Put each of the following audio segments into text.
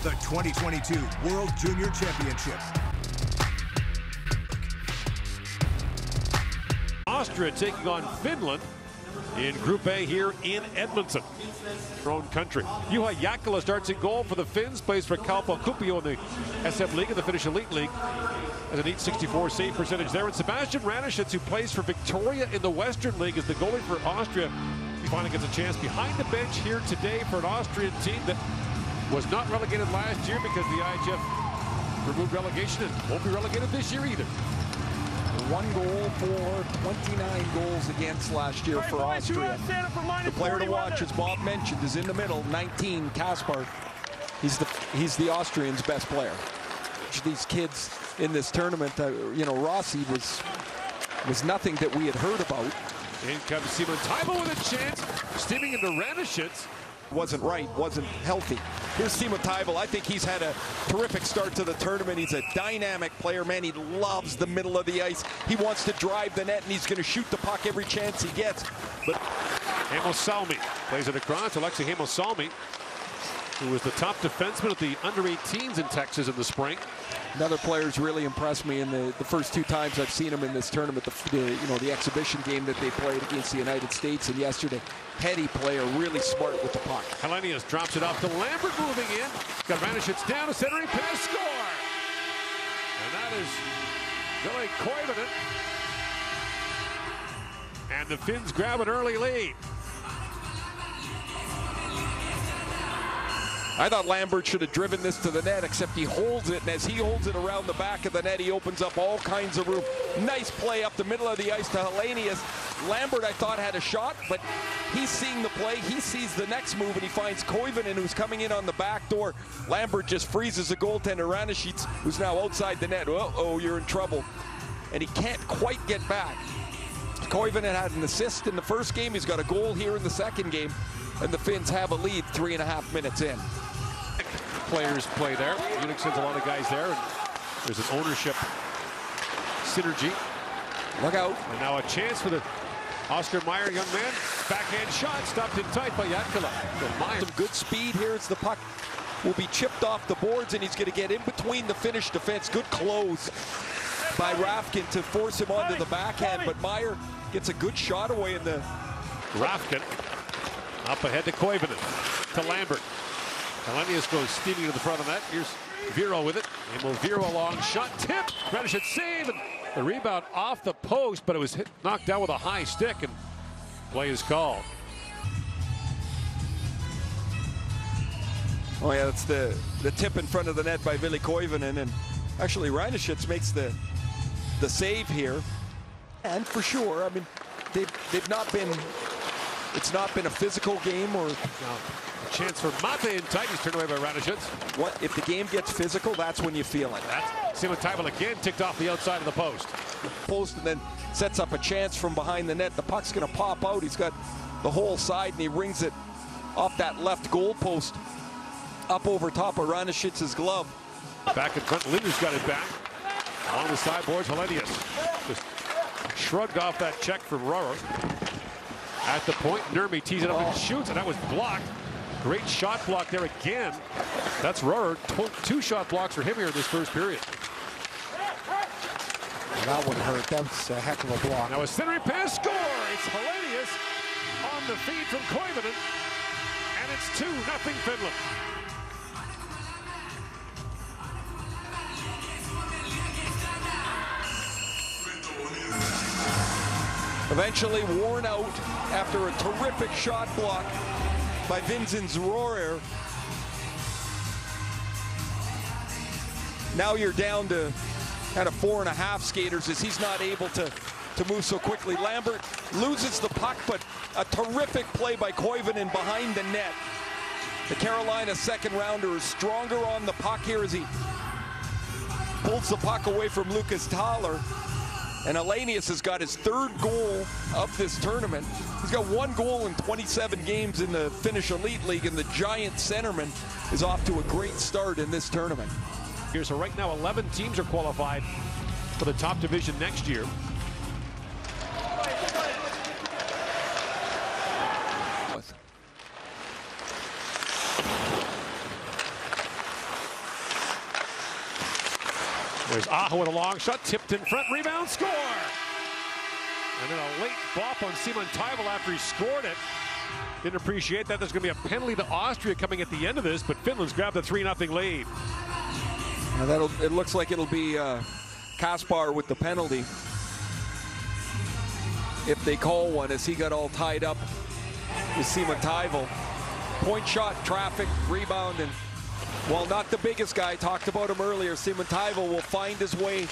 the 2022 World Junior Championship. Austria taking on Finland in Group A here in Edmonton, their own country. Juha Jääkelä starts in goal for the Finns, plays for Kalpa Kuopio in the SM League and the Finnish Elite League. Has an 864 save percentage there. And Sebastian Ranishits, who plays for Victoria in the Western League, is the goalie for Austria. He finally gets a chance behind the bench here today for an Austrian team that was not relegated last year because the IIFH removed relegation and won't be relegated this year either. 1 goal for 29 goals against last year for Austria. The player to watch, as Bob mentioned, is in the middle, 19, Kaspar. He's the Austrians' best player. These kids in this tournament, you know, Rossi was nothing that we had heard about. In comes Simon Taivo with a chance, steaming into Ranishits. Wasn't right, wasn't healthy. Here's Timo Taivo. I think he's had a terrific start to the tournament. He's a dynamic player, man. He loves the middle of the ice. He wants to drive the net, and he's going to shoot the puck every chance he gets. But Heimosalmi plays it across. Alexi Heimosalmi, who was the top defenseman at the under-18s in Texas in the spring. Another player's really impressed me in the first 2 times I've seen him in this tournament. The exhibition game that they played against the United States and yesterday. Heady player, really smart with the puck. Helenius drops it off to Lambert, moving in. Got Ranishits down, a centering pass, score! And that is Ville Koivunen. And the Finns grab an early lead. I thought Lambert should have driven this to the net, except he holds it, and as he holds it around the back of the net, he opens up all kinds of room. Nice play up the middle of the ice to Helenius. Lambert, I thought, had a shot, but he's seeing the play. He sees the next move, and he finds Koivunen, who's coming in on the back door. Lambert just freezes the goaltender, Ranishits, who's now outside the net. Uh-oh, you're in trouble. And he can't quite get back. Koivunen had an assist in the first game. He's got a goal here in the second game, and the Finns have a lead 3.5 minutes in. Players play there. Munich sends a lot of guys there, and there's an ownership synergy. Look out. And now a chance for the Oscar Meyer, young man. Backhand shot, stopped in tight by Jääkelä. Some good speed here as the puck will be chipped off the boards, and he's going to get in between the Finnish defense. Good close by Rafkin to force him onto the backhand, but Meyer gets a good shot away in the... Rafkin up ahead to Koivunen, to Lambert. Helenius goes steaming to the front of the net. Here's Viro with it. And Viro long shot, tip. Ranishits save, and the rebound off the post, but it was knocked down with a high stick, and play is called. Oh yeah, that's the tip in front of the net by Ville Koivunen, and actually Ranishits makes the save here. And for sure, I mean, they've not been. It's not been a physical game or. Now, a chance for Mate in tight. He's turned away by Ranishits. What if the game gets physical? That's when you feel it. That's Simon Taivo again ticked off the outside of the post. Post, and then sets up a chance from behind the net. The puck's going to pop out. He's got the whole side, and he rings it off that left goal post up over top of Ranishits' glove. Back in front, Linder's got it back. On the sideboards, Helenius just shrugged off that check from Ruhr. At the point, Nurmi tees it up and shoots, and that was blocked. Great shot block there again. That's Ruhr. 2 shot blocks for him here in this first period. That one hurt. That was a heck of a block. Now a centering pass, score! It's Helenius on the feed from Koivunen, and it's 2-0 Finland. Eventually worn out after a terrific shot block by Vincent Rohrer. Now you're down to kind of 4.5 skaters as he's not able to move so quickly. Lambert loses the puck, but a terrific play by Koivunen behind the net. The Carolina second rounder is stronger on the puck here as he pulls the puck away from Lucas Thaler. And Helenius has got his 3rd goal of this tournament. He's got 1 goal in 27 games in the Finnish Elite League, and the giant centerman is off to a great start in this tournament. So right now 11 teams are qualified for the top division next year. There's Aho with a long shot, tipped in front, rebound, score! And then a late bop on Simon Teivel after he scored it. Didn't appreciate that. There's going to be a penalty to Austria coming at the end of this, but Finland's grabbed a 3-0 lead. Now it looks like it'll be Kaspar with the penalty, if they call one, as he got all tied up with Simon Teivel. Point shot, traffic, rebound, and while not the biggest guy, talked about him earlier, Simon Teivel will find his way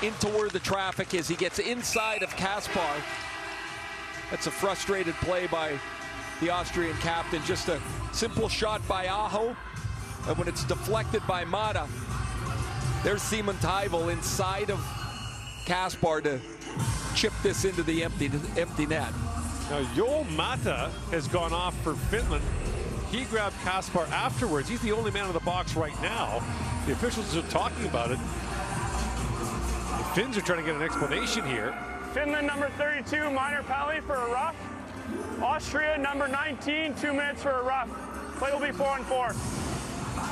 into where the traffic is. He gets inside of Kaspar. That's a frustrated play by the Austrian captain. Just a simple shot by Aho, and when it's deflected by Mata, there's Simon Teivel inside of Kaspar to chip this into the empty net. Now Joel Mata has gone off for Finland. He grabbed Kaspar afterwards. He's the only man in the box right now. The officials are talking about it. The Finns are trying to get an explanation here. Finland number 32, minor penalty for a rough. Austria number 19, 2 minutes for a rough. Play will be 4-4.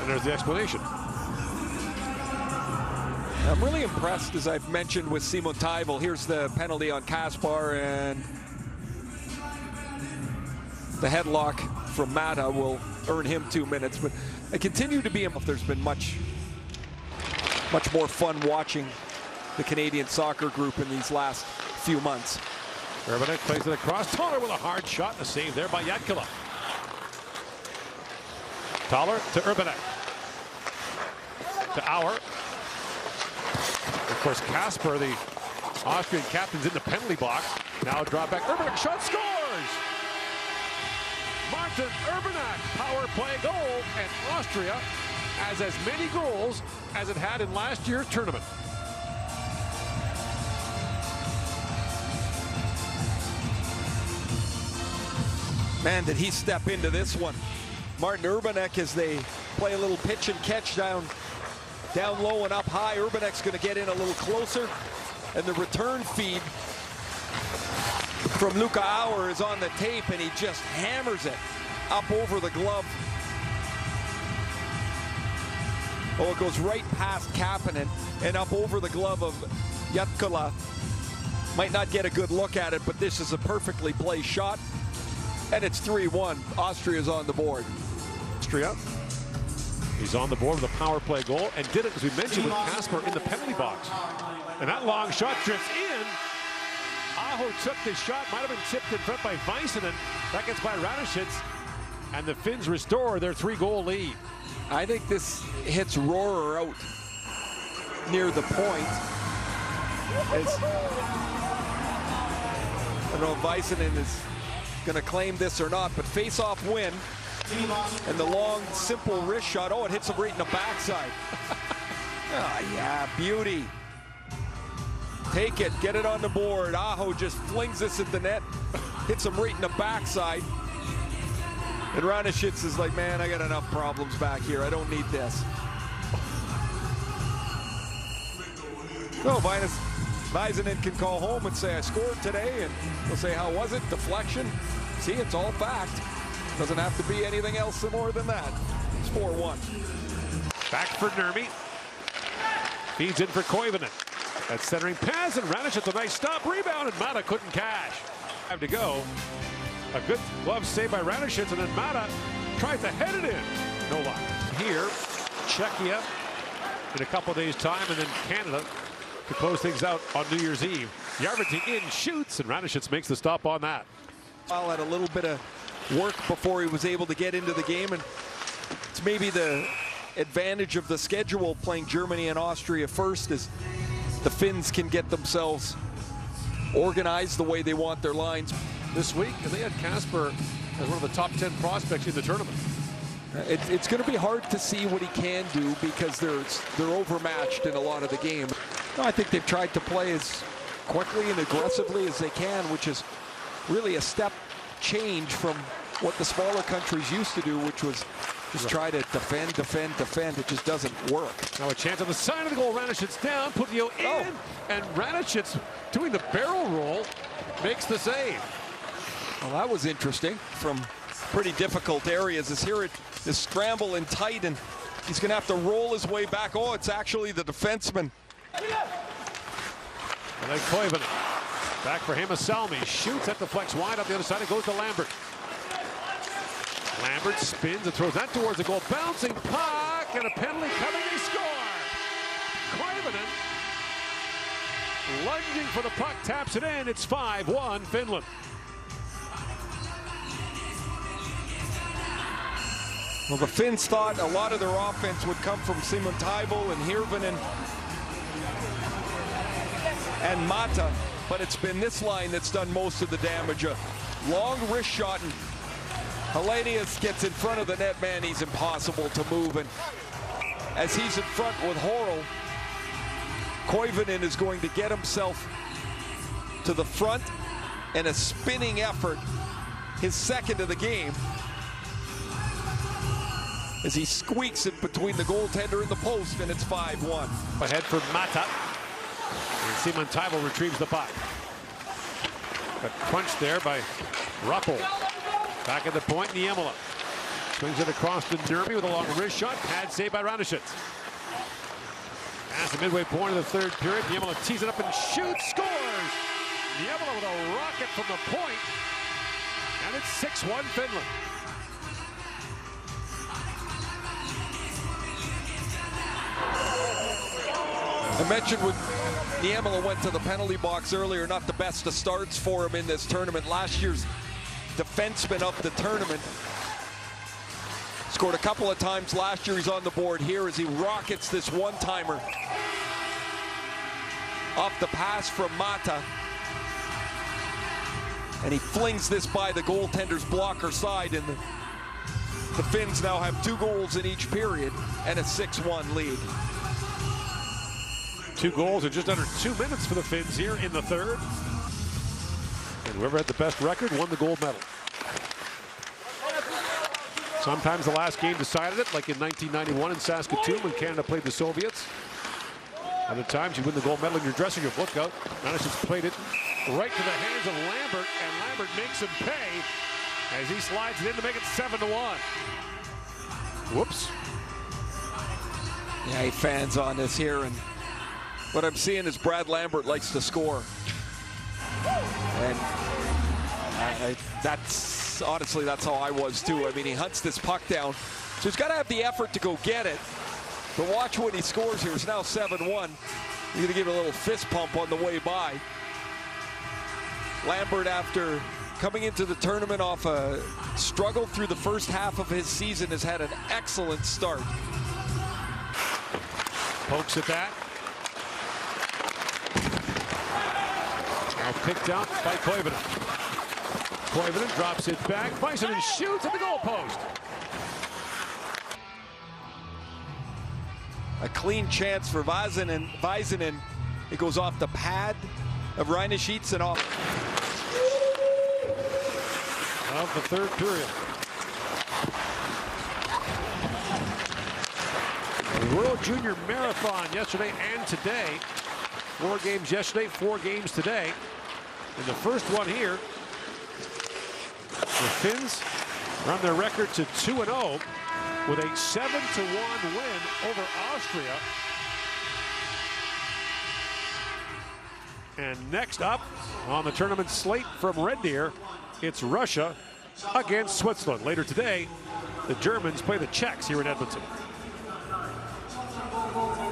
And there's the explanation. I'm really impressed, as I've mentioned, with Simon Teivel. Here's the penalty on Kaspar, and the headlock from Mata will earn him 2 minutes. But I continue to be, if there's been much more fun watching the Canadian soccer group in these last few months. Urbanek plays it across. Toller with a hard shot, and a save there by Jatkila. Toller to Urbanek. To Auer. Of course, Kaspar, the Austrian captain's in the penalty box. Now drop back. Urbanek shot, scores! Martin Urbanek, power play goal, and Austria has as many goals as it had in last year's tournament. Man, did he step into this one. Martin Urbanek, as they play a little pitch and catch down low and up high. Urbanek's going to get in a little closer, and the return feed from Luka Auer is on the tape, and he just hammers it up over the glove. Oh, it goes right past Kapanen and up over the glove of Jatkila. Might not get a good look at it, but this is a perfectly placed shot, and it's 3-1. Austria's on the board. Austria. He's on the board with a power play goal, and did it, as we mentioned, with Kaspar in the penalty box. And that long shot drifts in. Aho took the shot, might have been tipped in front by Väisänen. That gets by Ranishits, and the Finns restore their 3-goal lead. I think this hits Rohrer out near the point. I don't know if Väisänen is going to claim this or not, but face-off win. And the long, simple wrist shot. Oh, it hits him right in the backside. Oh, yeah, beauty. Take it, get it on the board. Aho just flings this at the net, hits him right in the backside. And Ranishits is like, man, I got enough problems back here. I don't need this. No, Väisänen can call home and say, I scored today, and he'll say, how was it? Deflection. See, it's all fact. Doesn't have to be anything else more than that. It's 4-1. Back for Nurmi. Feeds in for Koivunen. That's centering pass, and Ranishits a nice stop, rebound, and Mata couldn't cash. Time to go. A good glove save by Ranishits, and then Mata tries to head it in. No luck. Here, Czechia in a couple days' time, and then Canada to close things out on New Year's Eve. Järventie in, shoots, and Ranishits makes the stop on that. Well, had a little bit of work before he was able to get into the game, and it's maybe the advantage of the schedule, playing Germany and Austria first, is the Finns can get themselves organized the way they want their lines. This week, and they had Kaspar as one of the top 10 prospects in the tournament. It's going to be hard to see what he can do because they're overmatched in a lot of the game. No, I think they've tried to play as quickly and aggressively as they can, which is really a step change from what the smaller countries used to do, which was just try to defend. It just doesn't work. Now a chance on the side of the goal. Ranishits down, Putio in, and Ranishits doing the barrel roll makes the save. Well, that was interesting from pretty difficult areas. As here it is scramble and tight, and he's going to have to roll his way back. Oh, it's actually the defenseman And then Koivunen. Back for Salmi. Shoots at the flex wide up the other side. It goes to Lambert. Lambert spins and throws that towards the goal. Bouncing puck and a penalty coming. They score. Koivunen lunging for the puck, taps it in. It's 5-1 Finland. Well, the Finns thought a lot of their offense would come from Simon Taivo and Hirvonen and Mata, but it's been this line that's done most of the damage. A long wrist shot, and Hellenius gets in front of the net man. He's impossible to move, and as he's in front with Horl, Koivunen is going to get himself to the front, and a spinning effort, his second of the game, as he squeaks it between the goaltender and the post, and it's 5-1. Ahead for Mata. And Simon Taivo retrieves the puck. But crunched there by Ruppel. Back at the point, Niemela. Swings it across to Nurmi with a long wrist shot. Pad saved by Radushitz. Past the midway point of the third period, Niemela tees it up and shoots, scores! Niemela with a rocket from the point. And it's 6-1 Finland. I mentioned when Niemela went to the penalty box earlier, not the best of starts for him in this tournament. Last year's defenseman of the tournament. Scored a couple of times last year. He's on the board here as he rockets this one-timer off the pass from Mata. And he flings this by the goaltender's blocker side, and the Finns now have 2 goals in each period and a 6-1 lead. 2 goals in just under 2 minutes for the Finns here in the third. And whoever had the best record won the gold medal. Sometimes the last game decided it, like in 1991 in Saskatoon when Canada played the Soviets. Other times you win the gold medal in your dressing room. Look out. Radushitz played it right to the hands of Lambert, and Lambert makes him pay as he slides it in to make it 7-1. Whoops. Yeah, he fans on this here, and what I'm seeing is Brad Lambert likes to score. And that's, honestly, that's how I was too. I mean, he hunts this puck down, so he's got to have the effort to go get it. But watch when he scores here. It's now 7-1. You're going to give it a little fist pump on the way by. Lambert, after coming into the tournament off a struggle through the first half of his season, has had an excellent start. Pokes at that. Now picked out by Koivunen. Koivunen drops it back. Bison shoots at the goal post. A clean chance for Väisänen. It goes off the pad of Radushitz and off of the third period. The World Junior Marathon yesterday and today. 4 games yesterday, 4 games today. And the first one here, the Finns run their record to 2-0 with a 7-1 win over Austria. And next up on the tournament slate from Red Deer, it's Russia against Switzerland. Later today, the Germans play the Czechs here in Edmonton.